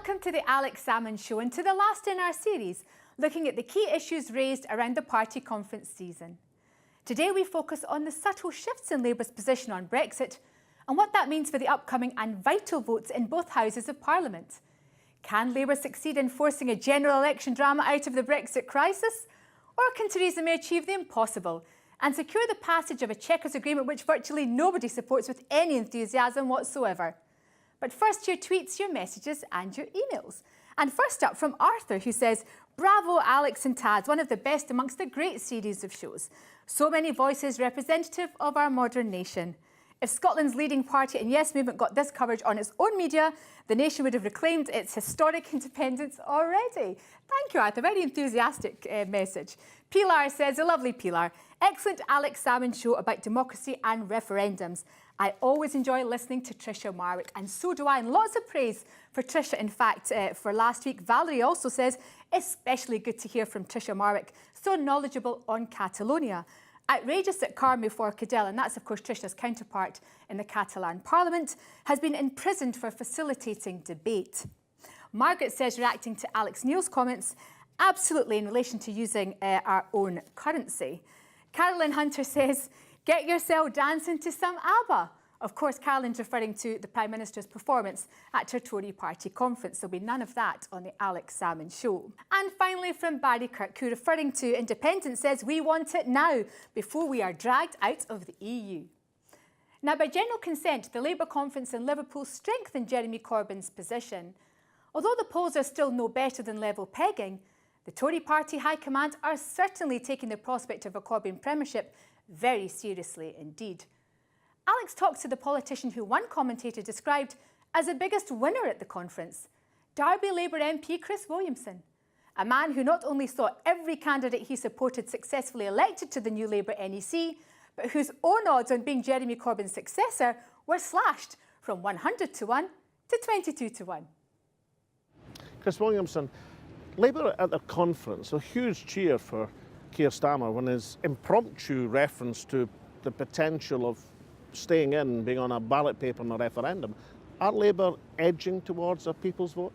Welcome to the Alex Salmond Show and to the last in our series, looking at the key issues raised around the party conference season. Today we focus on the subtle shifts in Labour's position on Brexit and what that means for the upcoming and vital votes in both houses of Parliament. Can Labour succeed in forcing a general election drama out of the Brexit crisis? Or can Theresa May achieve the impossible and secure the passage of a Chequers agreement which virtually nobody supports with any enthusiasm whatsoever? But first, your tweets, your messages and your emails. And first up from Arthur, who says, "Bravo, Alex and Taz, one of the best amongst a great series of shows. So many voices representative of our modern nation. If Scotland's leading party and Yes Movement got this coverage on its own media, the nation would have reclaimed its historic independence already." Thank you, Arthur. Very enthusiastic message. Pilar says, a lovely Pilar, "Excellent Alex Salmond show about democracy and referendums. I always enjoy listening to Tricia Marwick, and so do I." And lots of praise for Tricia, in fact, for last week. Valerie also says, "Especially good to hear from Tricia Marwick, so knowledgeable on Catalonia. Outrageous that Carme Forcadell," and that's of course Tricia's counterpart in the Catalan Parliament, "has been imprisoned for facilitating debate." Margaret says, reacting to Alex Neil's comments, "Absolutely in relation to using our own currency." Carolyn Hunter says, "Get yourself dancing to some ABBA." Of course, Carolyn's referring to the Prime Minister's performance at her Tory party conference. There'll be none of that on the Alex Salmond Show. And finally from Barry Kirk, who, referring to independence, says, "We want it now, before we are dragged out of the EU." Now, by general consent, the Labour conference in Liverpool strengthened Jeremy Corbyn's position. Although the polls are still no better than level pegging, the Tory party high command are certainly taking the prospect of a Corbyn premiership very seriously indeed. Alex talked to the politician who one commentator described as the biggest winner at the conference, Derby Labour MP Chris Williamson, a man who not only saw every candidate he supported successfully elected to the new Labour NEC, but whose own odds on being Jeremy Corbyn's successor were slashed from 100 to 1 to 22 to 1. Chris Williamson, Labour at their conference, a huge cheer for Keir Starmer when his impromptu reference to the potential of staying in, being on a ballot paper in a referendum. Are Labour edging towards a people's vote?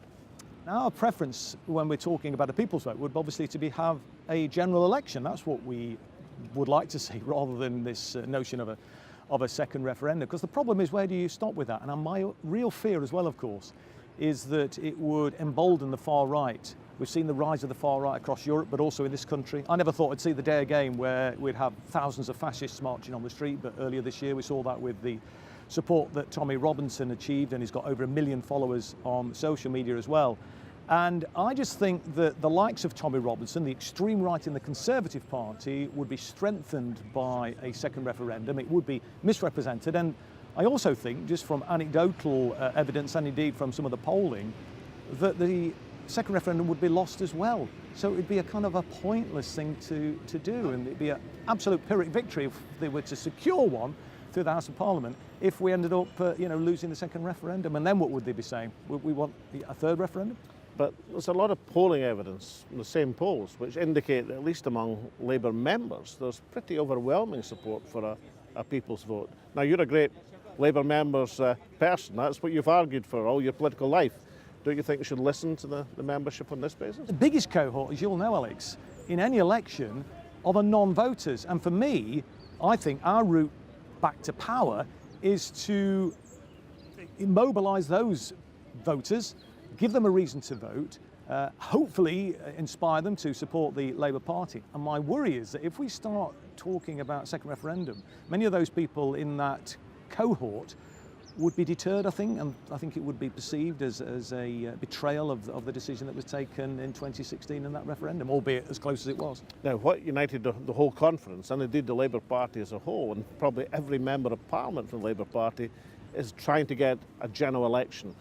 Now, our preference when we're talking about a people's vote would obviously to have a general election. That's what we would like to see, rather than this notion of a second referendum. Because the problem is, where do you stop with that? And my real fear as well, of course, is that it would embolden the far right. We've seen the rise of the far right across Europe, but also in this country. I never thought I'd see the day again where we'd have thousands of fascists marching on the street, but earlier this year we saw that with the support that Tommy Robinson achieved, and he's got over 1 million followers on social media as well. And I just think that the likes of Tommy Robinson, the extreme right in the Conservative Party, would be strengthened by a second referendum. It would be misrepresented. And I also think, just from anecdotal evidence and indeed from some of the polling, that the second referendum would be lost as well. So it'd be a kind of a pointless thing to do, and it'd be an absolute Pyrrhic victory if they were to secure one through the House of Parliament if we ended up losing the second referendum. And then what would they be saying? Would we want a third referendum? But there's a lot of polling evidence in the same polls which indicate that, at least among Labour members, there's pretty overwhelming support for a people's vote. Now, you're a great Labour member's person. That's what you've argued for all your political life. Don't you think you should listen to the membership on this basis? The biggest cohort, as you'll know, Alex, in any election are the non-voters. And for me, I think our route back to power is to immobilise those voters, give them a reason to vote, hopefully inspire them to support the Labour Party. And my worry is that if we start talking about second referendum, many of those people in that cohort would be deterred, I think, and I think it would be perceived as a betrayal of the decision that was taken in 2016 in that referendum, albeit as close as it was. Now, what united the whole conference, and indeed the Labour Party as a whole, and probably every member of Parliament from the Labour Party, is trying to get a general election.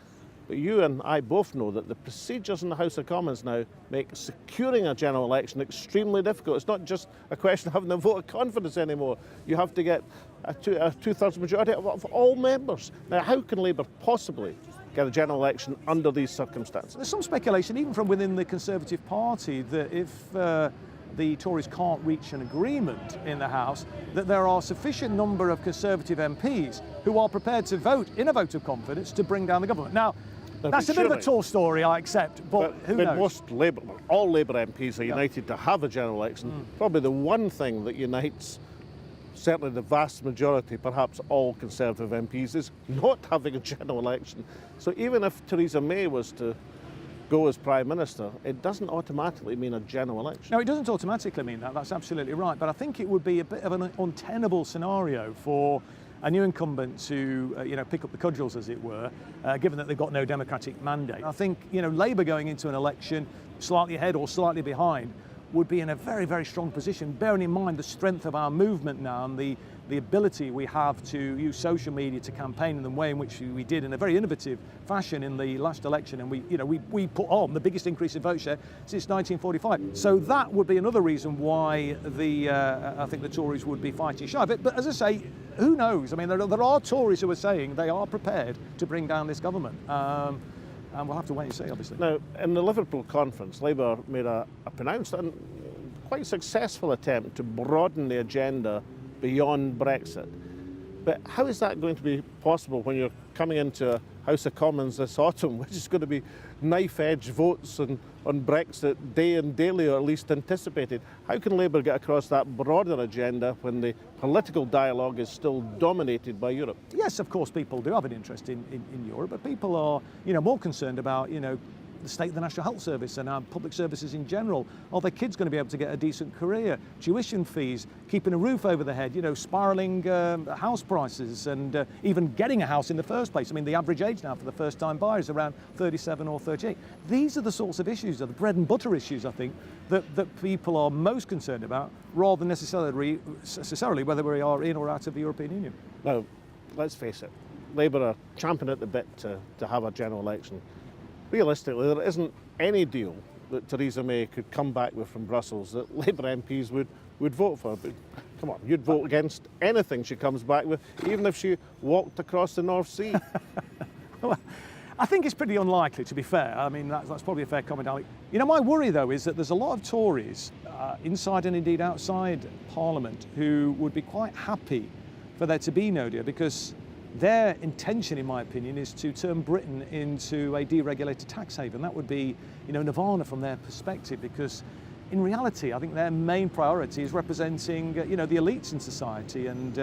But you and I both know that the procedures in the House of Commons now make securing a general election extremely difficult. It's not just a question of having a vote of confidence anymore. You have to get a two-thirds majority of all members. Now, how can Labour possibly get a general election under these circumstances? There's some speculation, even from within the Conservative Party, that if the Tories can't reach an agreement in the House, that there are a sufficient number of Conservative MPs who are prepared to vote in a vote of confidence to bring down the government. Now, That's a bit of a tall story, I accept, but who knows? Most Labour, all Labour MPs are united to have a general election. Probably the one thing that unites certainly the vast majority, perhaps all Conservative MPs, is not having a general election. So even if Theresa May was to go as Prime Minister, it doesn't automatically mean a general election. No, it doesn't automatically mean that, that's absolutely right. But I think it would be a bit of an untenable scenario for a new incumbent to pick up the cudgels, as it were, given that they've got no democratic mandate. I think Labour going into an election slightly ahead or slightly behind would be in a very, very strong position, bearing in mind the strength of our movement now and the ability we have to use social media to campaign in the way in which we did in a very innovative fashion in the last election, and we put on the biggest increase in vote share since 1945. So that would be another reason why I think the Tories would be fighting shy of it. But as I say, who knows? I mean, there are Tories who are saying they are prepared to bring down this government. And we'll have to wait and see, obviously. Now, in the Liverpool conference, Labour made a pronounced and quite successful attempt to broaden the agenda beyond Brexit. But how is that going to be possible when you're coming into a House of Commons this autumn, which is going to be knife-edge votes on Brexit day and daily, or at least anticipated? How can Labour get across that broader agenda when the political dialogue is still dominated by Europe? Yes, of course, people do have an interest in Europe, but people are, more concerned about, the state of the National Health Service and our public services in general. Are their kids going to be able to get a decent career? Tuition fees, keeping a roof over their head, spiralling house prices, and even getting a house in the first place. I mean, the average age now for the first-time buyer is around 37 or 38. These are the sorts of issues, the bread and butter issues, I think, that people are most concerned about, rather than necessarily whether we are in or out of the European Union. Now, let's face it, Labour are champing at the bit to have a general election. Realistically, there isn't any deal that Theresa May could come back with from Brussels that Labour MPs would vote for. But come on, you'd vote against anything she comes back with, even if she walked across the North Sea. Well, I think it's pretty unlikely, to be fair. I mean, that's probably a fair comment, Alec. My worry, though, is that there's a lot of Tories inside and indeed outside Parliament who would be quite happy for there to be no deal, because their intention, in my opinion, is to turn Britain into a deregulated tax haven. That would be, nirvana from their perspective, because in reality, I think their main priority is representing, the elites in society. And,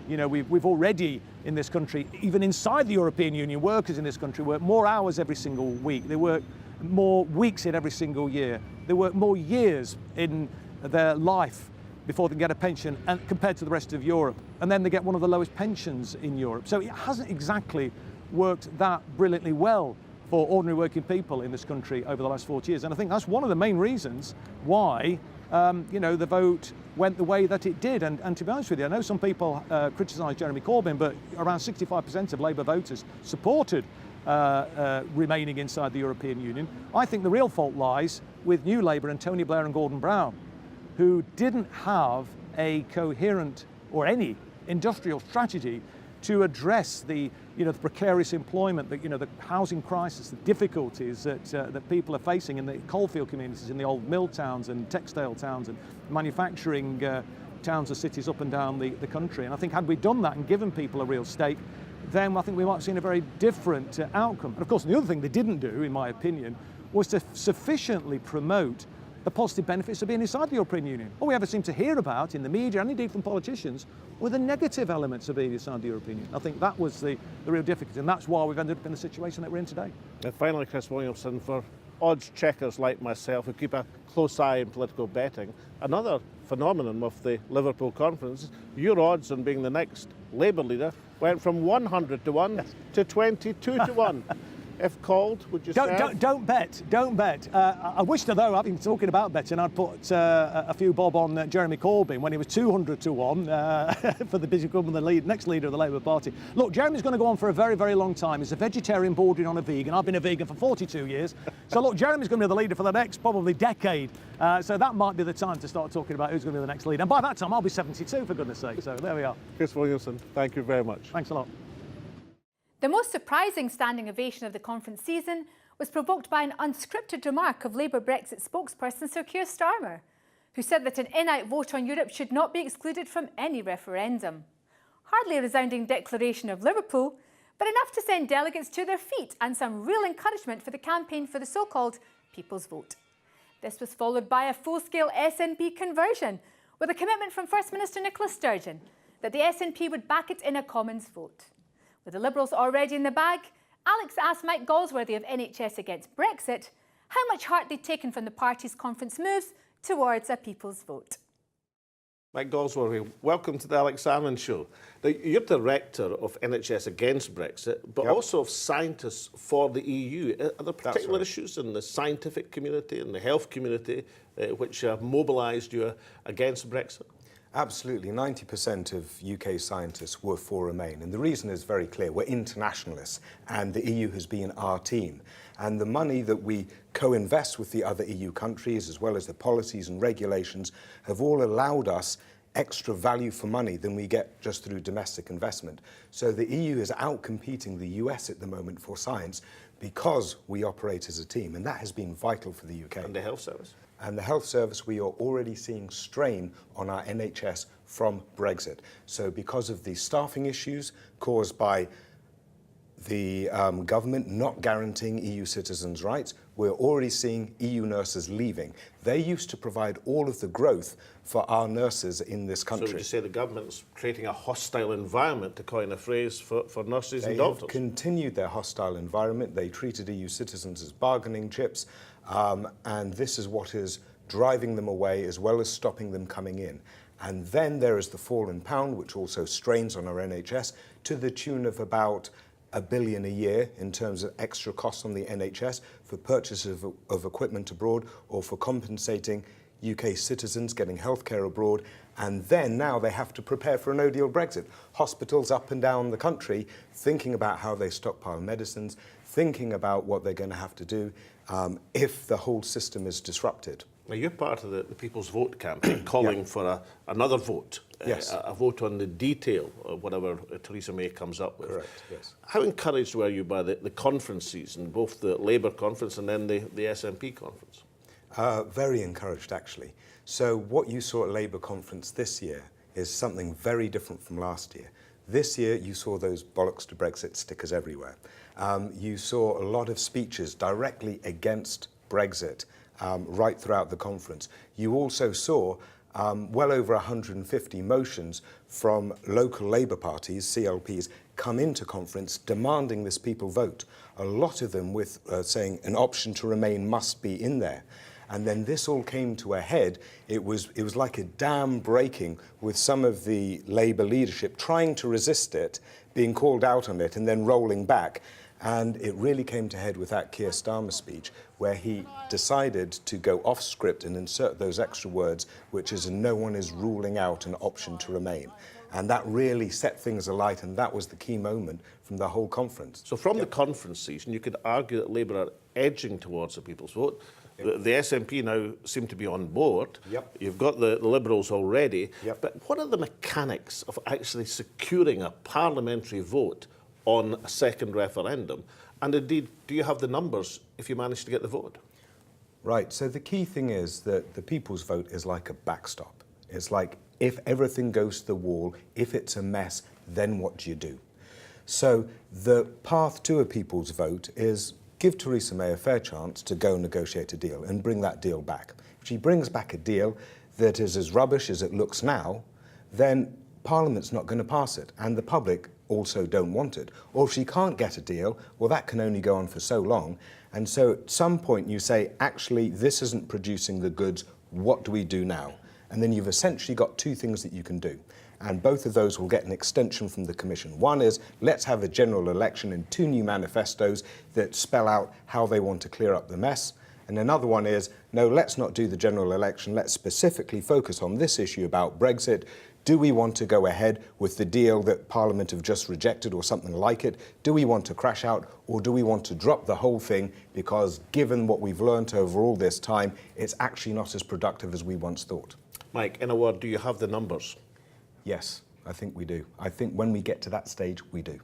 we've already in this country, even inside the European Union, workers in this country work more hours every single week. They work more weeks in every single year. They work more years in their life before they can get a pension, and compared to the rest of Europe. And then they get one of the lowest pensions in Europe. So it hasn't exactly worked that brilliantly well for ordinary working people in this country over the last 40 years. And I think that's one of the main reasons why, the vote went the way that it did. And to be honest with you, I know some people criticise Jeremy Corbyn, but around 65% of Labour voters supported remaining inside the European Union. I think the real fault lies with New Labour and Tony Blair and Gordon Brown, who didn't have a coherent or any industrial strategy to address the precarious employment, the housing crisis, the difficulties that people are facing in the coalfield communities, in the old mill towns and textile towns and manufacturing towns and cities up and down the country. And I think had we done that and given people a real stake, then I think we might have seen a very different outcome. And of course, the other thing they didn't do, in my opinion, was to sufficiently promote the positive benefits of being inside the European Union. All we ever seem to hear about in the media and indeed from politicians were the negative elements of being inside the European Union. I think that was the real difficulty, and that's why we've ended up in the situation that we're in today. And finally, Chris Williamson, for odds checkers like myself who keep a close eye on political betting, another phenomenon of the Liverpool conference, your odds on being the next Labour leader went from 100 to 1 to 22 to 1. If called, would you say? Don't bet. I wish, though, I've been talking about betting, I'd put a few bob on Jeremy Corbyn when he was 200 to 1 for the becoming the next leader of the Labour Party. Look, Jeremy's going to go on for a very, very long time. He's a vegetarian bordering on a vegan. I've been a vegan for 42 years. So, look, Jeremy's going to be the leader for the next probably decade. So that might be the time to start talking about who's going to be the next leader. And by that time, I'll be 72, for goodness sake. So there we are. Chris Williamson, thank you very much. Thanks a lot. The most surprising standing ovation of the conference season was provoked by an unscripted remark of Labour Brexit spokesperson Sir Keir Starmer, who said that an in-out vote on Europe should not be excluded from any referendum. Hardly a resounding declaration of Liverpool, but enough to send delegates to their feet and some real encouragement for the campaign for the so-called People's Vote. This was followed by a full-scale SNP conversion, with a commitment from First Minister Nicola Sturgeon that the SNP would back it in a Commons vote. With the Liberals already in the bag, Alex asked Mike Galsworthy of NHS Against Brexit how much heart they'd taken from the party's conference moves towards a People's Vote. Mike Galsworthy, welcome to the Alex Salmond Show. Now, you're director of NHS Against Brexit, but also of Scientists for the EU. Are there particular issues in the scientific community and the health community which have mobilised you against Brexit? Absolutely. 90% of UK scientists were for Remain. And the reason is very clear. We're internationalists, and the EU has been our team. And the money that we co-invest with the other EU countries, as well as the policies and regulations, have all allowed us extra value for money than we get just through domestic investment. So the EU is outcompeting the US at the moment for science because we operate as a team, and that has been vital for the UK. And the health service? And the health service, we are already seeing strain on our NHS from Brexit. So because of the staffing issues caused by the government not guaranteeing EU citizens' rights, we're already seeing EU nurses leaving. They used to provide all of the growth for our nurses in this country. So would you say the government's creating a hostile environment, to coin a phrase, for nurses and doctors? They have continued their hostile environment. They treated EU citizens as bargaining chips, and this is what is driving them away as well as stopping them coming in. And then there is the fall in pound, which also strains on our NHS to the tune of about £1 billion a year in terms of extra costs on the NHS for purchase of equipment abroad or for compensating UK citizens getting healthcare abroad. And then now they have to prepare for a no-deal Brexit. Hospitals up and down the country thinking about how they stockpile medicines, thinking about what they're going to have to do if the whole system is disrupted. Now, you're part of the People's Vote campaign, calling for another vote, Yes. a vote on the detail of whatever Theresa May comes up with. Correct, yes. How encouraged were you by the conference season, both the Labour conference and then the SNP conference? Very encouraged, actually. So what you saw at Labour conference this year is something very different from last year. This year, you saw those bollocks to Brexit stickers everywhere. You saw a lot of speeches directly against Brexit right throughout the conference. You also saw well over 150 motions from local Labour parties, CLPs, come into conference demanding this people vote. A lot of them with saying an option to remain must be in there. And then this all came to a head. It was like a dam breaking, with some of the Labour leadership trying to resist it, being called out on it and then rolling back. And it really came to head with that Keir Starmer speech, where he decided to go off script and insert those extra words, which is no one is ruling out an option to remain. And that really set things alight, and that was the key moment from the whole conference. So from the conference season, you could argue that Labour are edging towards the People's Vote. The SNP now seem to be on board. You've got the Liberals already. But what are the mechanics of actually securing a parliamentary vote on a second referendum? And indeed, do you have the numbers if you manage to get the vote? Right, so the key thing is that the People's Vote is like a backstop. It's like, if everything goes to the wall, if it's a mess, then what do you do? So the path to a People's Vote is give Theresa May a fair chance to go negotiate a deal and bring that deal back. If she brings back a deal that is as rubbish as it looks now, then Parliament's not going to pass it, and the public also don't want it. Or if she can't get a deal, well, that can only go on for so long. And so at some point you say, actually, this isn't producing the goods, what do we do now? And then you've essentially got two things that you can do. And both of those will get an extension from the Commission. One is, let's have a general election and 2 new manifestos that spell out how they want to clear up the mess. And another one is, no, let's not do the general election. Let's specifically focus on this issue about Brexit. Do we want to go ahead with the deal that Parliament have just rejected or something like it? Do we want to crash out, or do we want to drop the whole thing because, given what we've learned over all this time, it's actually not as productive as we once thought? Mike, in a word, do you have the numbers? Yes, I think we do. I think when we get to that stage, we do.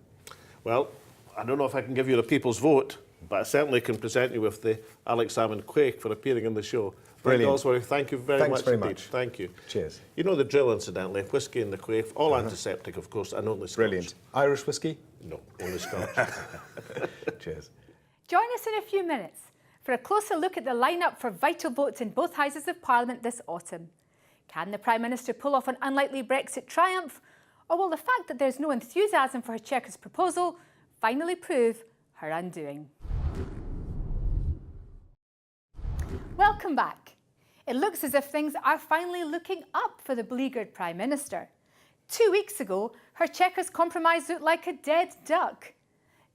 Well, I don't know if I can give you the People's Vote, but I certainly can present you with the Alex Salmond Quake for appearing in the show. Brilliant. Goldsworthy, thank you very Thanks much very indeed. much. Thank you. Cheers. You know the drill, incidentally. Whiskey in the quaff, all antiseptic, of course, and only Scotch. Brilliant. Irish whiskey? No, only Scotch. Cheers. Join us in a few minutes for a closer look at the lineup for vital votes in both Houses of Parliament this autumn. Can the Prime Minister pull off an unlikely Brexit triumph, or will the fact that there's no enthusiasm for her Chequers proposal finally prove her undoing? Welcome back. It looks as if things are finally looking up for the beleaguered Prime Minister. 2 weeks ago, her Chequers compromise looked like a dead duck.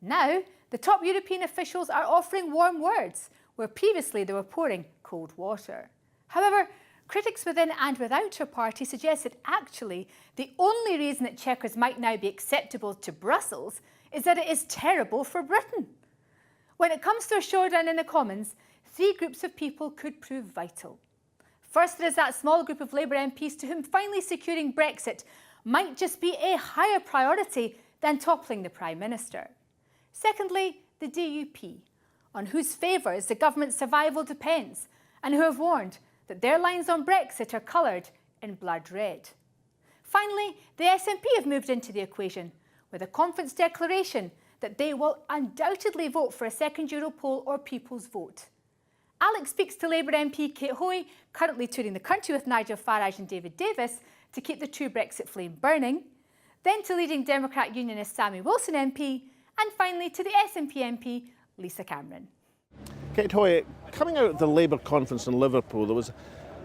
Now, the top European officials are offering warm words, where previously they were pouring cold water. However, critics within and without her party suggest that actually the only reason that Chequers might now be acceptable to Brussels is that it is terrible for Britain. When it comes to a showdown in the Commons, 3 groups of people could prove vital. First, there is that small group of Labour MPs to whom finally securing Brexit might just be a higher priority than toppling the Prime Minister. Secondly, the DUP, on whose favours the government's survival depends, and who have warned that their lines on Brexit are coloured in blood red. Finally, the SNP have moved into the equation with a conference declaration that they will undoubtedly vote for a second Europol or People's Vote. Alex speaks to Labour MP Kate Hoey, currently touring the country with Nigel Farage and David Davis to keep the true Brexit flame burning, then to leading Democrat Unionist Sammy Wilson MP, and finally to the SNP MP Lisa Cameron. Kate Hoey, coming out of the Labour conference in Liverpool, there was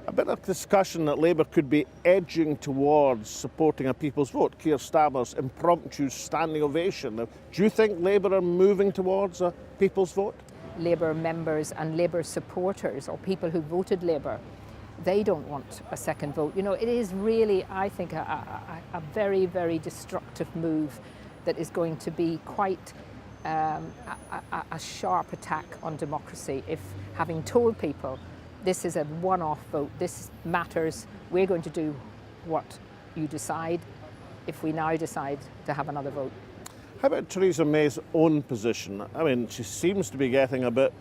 a bit of discussion that Labour could be edging towards supporting a People's Vote. Keir Starmer's impromptu standing ovation. Now, do you think Labour are moving towards a People's Vote? Labour members and Labour supporters, or people who voted Labour, they don't want a second vote. You know, it is really, I think, a very, very destructive move that is going to be quite a sharp attack on democracy. If, having told people this is a one-off vote, this matters, we're going to do what you decide, if we now decide to have another vote. How about Theresa May's own position? I mean, she seems to be getting a bit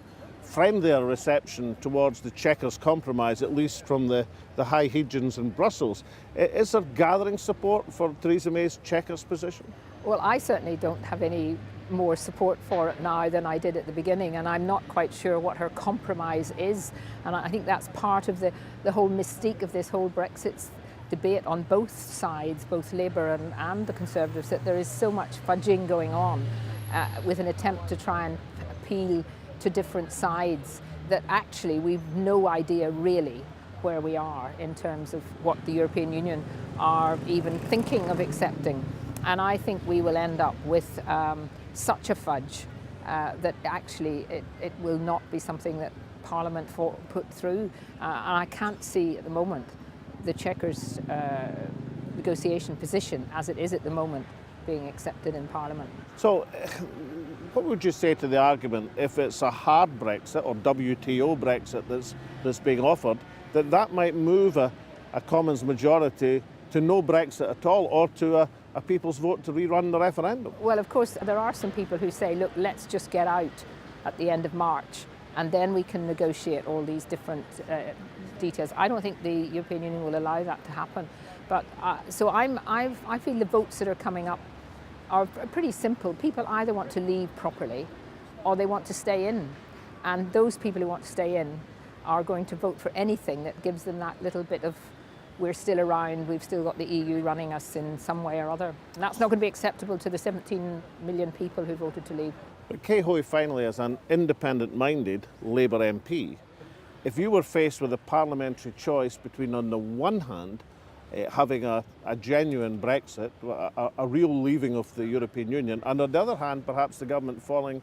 friendlier reception towards the Chequers compromise, at least from the high Hegians in Brussels. Is there gathering support for Theresa May's Chequers position? Well, I certainly don't have any more support for it now than I did at the beginning, and I'm not quite sure what her compromise is. And I think that's part of the whole mystique of this whole Brexit debate on both sides, both Labour and the Conservatives, that there is so much fudging going on with an attempt to try and appeal to different sides that actually we've no idea really where we are in terms of what the European Union are even thinking of accepting. And I think we will end up with such a fudge that actually it will not be something that Parliament put through. And I can't see at the moment the Chequers negotiation position as it is at the moment being accepted in Parliament. So what would you say to the argument, if it's a hard Brexit or WTO Brexit that's being offered, that might move a Commons majority to no Brexit at all, or to a People's Vote to rerun the referendum? Well, of course, there are some people who say, look, let's just get out at the end of March and then we can negotiate all these different details. I don't think the European Union will allow that to happen. But so I feel the votes that are coming up are pretty simple. People either want to leave properly or they want to stay in. And those people who want to stay in are going to vote for anything that gives them that little bit of, we're still around, we've still got the EU running us in some way or other. And that's not going to be acceptable to the 17 million people who voted to leave. But Kay Hoey, finally, as an independent-minded Labour MP, if you were faced with a parliamentary choice between, on the one hand, having a genuine Brexit, a real leaving of the European Union, and on the other hand, perhaps the government falling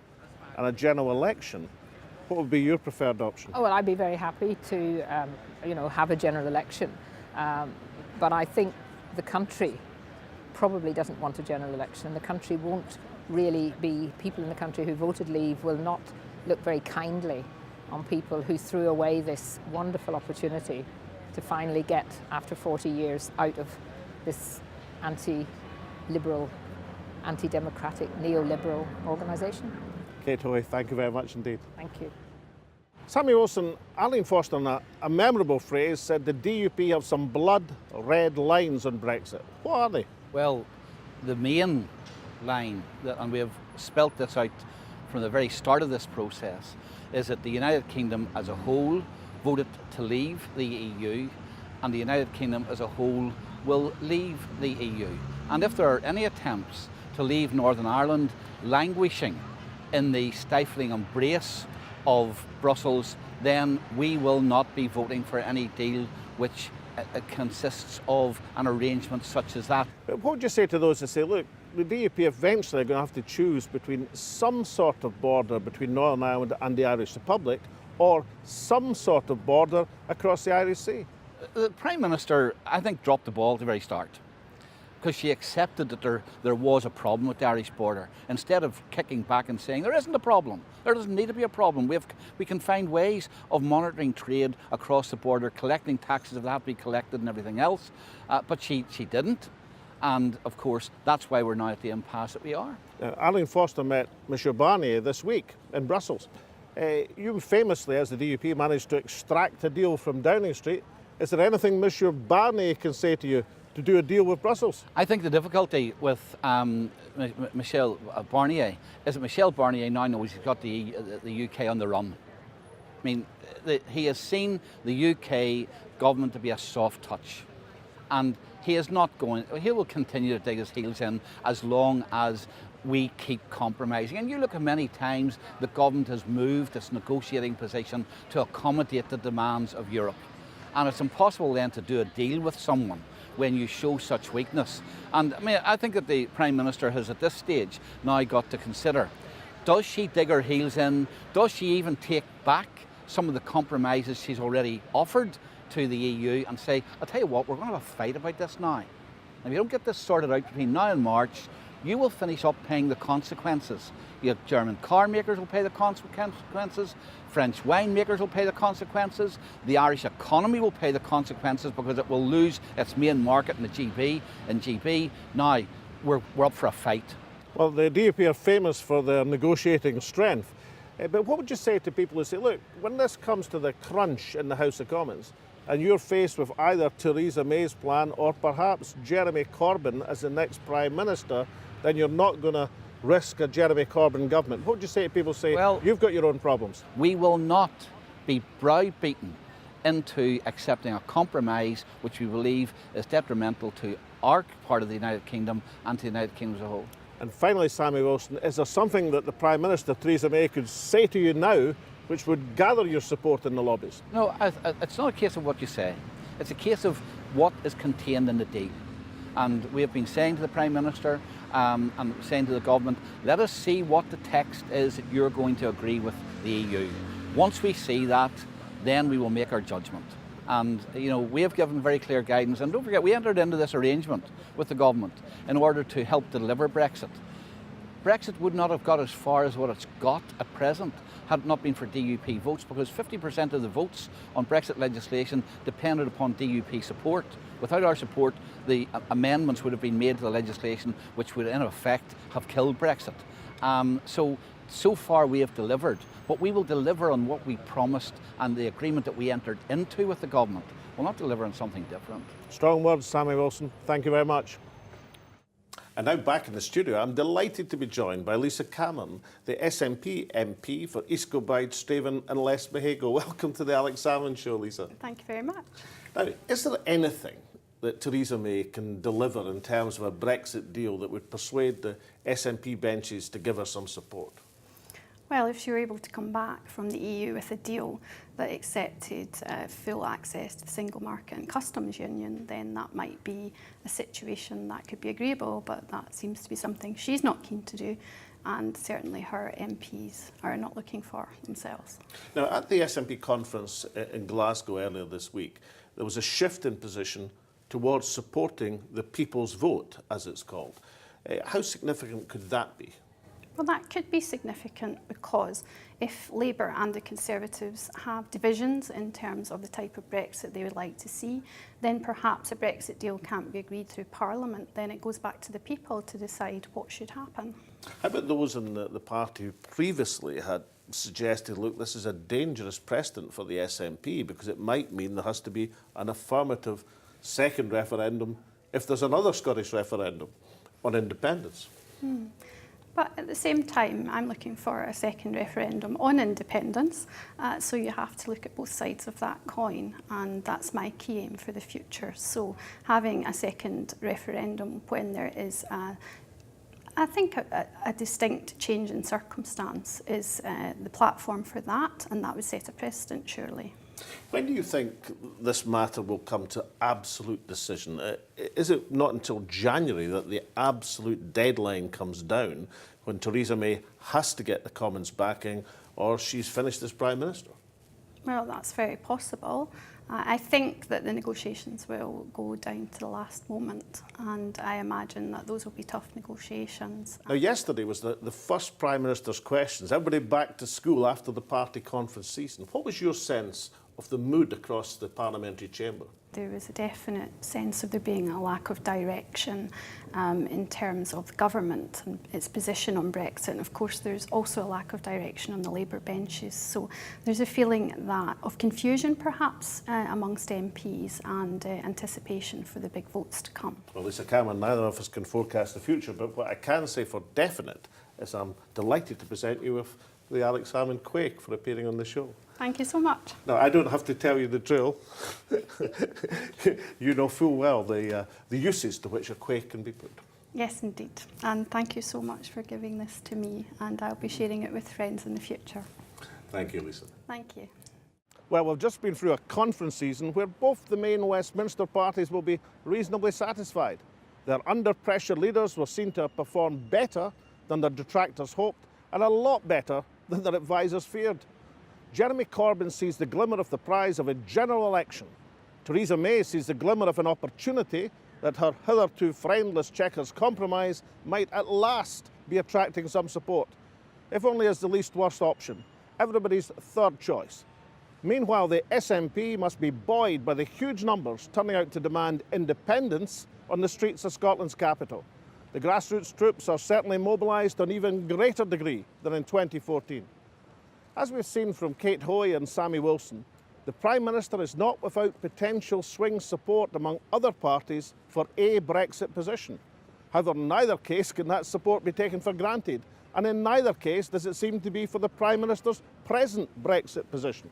in a general election, what would be your preferred option? Oh, well, I'd be very happy to, have a general election. But I think the country probably doesn't want a general election, and the country won't really be, people in the country who voted leave will not look very kindly on people who threw away this wonderful opportunity to finally get, after 40 years, out of this anti-liberal, anti-democratic, neoliberal organisation. Kate Hoey, thank you very much indeed. Thank you. Sammy Wilson, Arlene Foster, in a memorable phrase, said the DUP have some blood red lines on Brexit. What are they? Well, the main line, and we have spelt this out from the very start of this process, is that the United Kingdom as a whole voted to leave the EU, and the United Kingdom as a whole will leave the EU. And if there are any attempts to leave Northern Ireland languishing in the stifling embrace of Brussels, then we will not be voting for any deal which consists of an arrangement such as that. But what would you say to those who say, look, the DUP eventually are going to have to choose between some sort of border between Northern Ireland and the Irish Republic, or some sort of border across the Irish Sea? The Prime Minister, I think, dropped the ball at the very start, because she accepted that there was a problem with the Irish border, instead of kicking back and saying there isn't a problem, there doesn't need to be a problem, we can find ways of monitoring trade across the border, collecting taxes if they have to be collected and everything else, but she didn't, and of course that's why we're now at the impasse that we are. Arlene Foster met Monsieur Barnier this week in Brussels. You famously, as the DUP, managed to extract a deal from Downing Street. Is there anything Monsieur Barnier can say to you to do a deal with Brussels? I think the difficulty with Michel Barnier is that Michel Barnier now knows he's got the UK on the run. I mean, he has seen the UK government to be a soft touch, and he will continue to dig his heels in as long as we keep compromising. And you look at many times the government has moved its negotiating position to accommodate the demands of Europe. And it's impossible then to do a deal with someone when you show such weakness. And I mean, I think that the Prime Minister has at this stage now got to consider, does she dig her heels in? Does she even take back some of the compromises she's already offered to the EU and say, I'll tell you what, we're going to have a fight about this now. And if you don't get this sorted out between now and March, you will finish up paying the consequences. Your German car makers will pay the consequences, French winemakers will pay the consequences, the Irish economy will pay the consequences because it will lose its main market in the GB. Now, we're up for a fight. Well, the DUP are famous for their negotiating strength. But what would you say to people who say, look, when this comes to the crunch in the House of Commons, and you're faced with either Theresa May's plan or perhaps Jeremy Corbyn as the next Prime Minister, then you're not going to risk a Jeremy Corbyn government. What would you say to people who say, well, you've got your own problems? We will not be browbeaten into accepting a compromise which we believe is detrimental to our part of the United Kingdom and to the United Kingdom as a whole. And finally, Sammy Wilson, is there something that the Prime Minister, Theresa May, could say to you now which would gather your support in the lobbies? No, it's not a case of what you say. It's a case of what is contained in the deal. And we have been saying to the Prime Minister and saying to the government, let us see what the text is that you're going to agree with the EU. Once we see that, then we will make our judgment. And, you know, we have given very clear guidance. And don't forget, we entered into this arrangement with the government in order to help deliver Brexit. Brexit would not have got as far as what it's got at present had it not been for DUP votes, because 50% of the votes on Brexit legislation depended upon DUP support. Without our support, the amendments would have been made to the legislation which would in effect have killed Brexit. So far we have delivered, but we will deliver on what we promised and the agreement that we entered into with the government. We'll not deliver on something different. Strong words, Sammy Wilson. Thank you very much. And now back in the studio, I'm delighted to be joined by Lisa Cameron, the SNP MP for East Kilbride, Straven and Les Mahago. Welcome to the Alex Salmond Show, Lisa. Thank you very much. Now, is there anything that Theresa May can deliver in terms of a Brexit deal that would persuade the SNP benches to give her some support? Well, if she were able to come back from the EU with a deal that accepted full access to the single market and customs union, then that might be a situation that could be agreeable, but that seems to be something she's not keen to do, and certainly her MPs are not looking for themselves. Now, at the SNP conference in Glasgow earlier this week, there was a shift in position towards supporting the people's vote, as it's called. How significant could that be? Well, that could be significant because if Labour and the Conservatives have divisions in terms of the type of Brexit they would like to see, then perhaps a Brexit deal can't be agreed through Parliament. Then it goes back to the people to decide what should happen. How about those in the party who previously had suggested, look, this is a dangerous precedent for the SNP because it might mean there has to be an affirmative second referendum if there's another Scottish referendum on independence. But at the same time, I'm looking for a second referendum on independence, so you have to look at both sides of that coin, and that's my key aim for the future. So having a second referendum when there is, I think, a distinct change in circumstance is the platform for that, and that would set a precedent, surely. When do you think this matter will come to absolute decision? Is it not until January that the absolute deadline comes down when Theresa May has to get the Commons backing or she's finished as Prime Minister? Well, that's very possible. I think that the negotiations will go down to the last moment, and I imagine that those will be tough negotiations. Now, yesterday was the first Prime Minister's questions. Everybody back to school after the party conference season. What was your sense of the mood across the parliamentary chamber? There was a definite sense of there being a lack of direction in terms of the government and its position on Brexit. And of course, there's also a lack of direction on the Labour benches. So there's a feeling that of confusion, perhaps, amongst MPs and anticipation for the big votes to come. Well, Lisa Cameron, neither of us can forecast the future, but what I can say for definite is I'm delighted to present you with the Alex Salmond Quake for appearing on the show. Thank you so much. Now, I don't have to tell you the drill. You know full well the uses to which a quake can be put. Yes, indeed. And thank you so much for giving this to me, and I'll be sharing it with friends in the future. Thank you, Lisa. Thank you. Well, we've just been through a conference season where both the main Westminster parties will be reasonably satisfied. Their under-pressure leaders were seen to have performed better than their detractors hoped, and a lot better than their advisers feared. Jeremy Corbyn sees the glimmer of the prize of a general election. Theresa May sees the glimmer of an opportunity that her hitherto friendless Chequers compromise might at last be attracting some support, if only as the least worst option, everybody's third choice. Meanwhile, the SNP must be buoyed by the huge numbers turning out to demand independence on the streets of Scotland's capital. The grassroots troops are certainly mobilised to an even greater degree than in 2014. As we've seen from Kate Hoey and Sammy Wilson, the Prime Minister is not without potential swing support among other parties for a Brexit position. However, in neither case can that support be taken for granted, and in neither case does it seem to be for the Prime Minister's present Brexit position.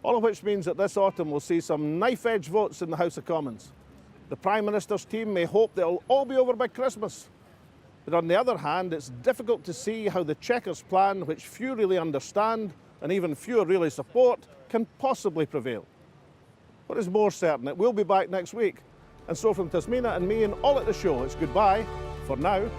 All of which means that this autumn we'll see some knife-edge votes in the House of Commons. The Prime Minister's team may hope they'll all be over by Christmas. But on the other hand, it's difficult to see how the Chequers plan, which few really understand and even fewer really support, can possibly prevail. What is more certain, it will be back next week. And so from Tasmina and me and all at the show, it's goodbye for now.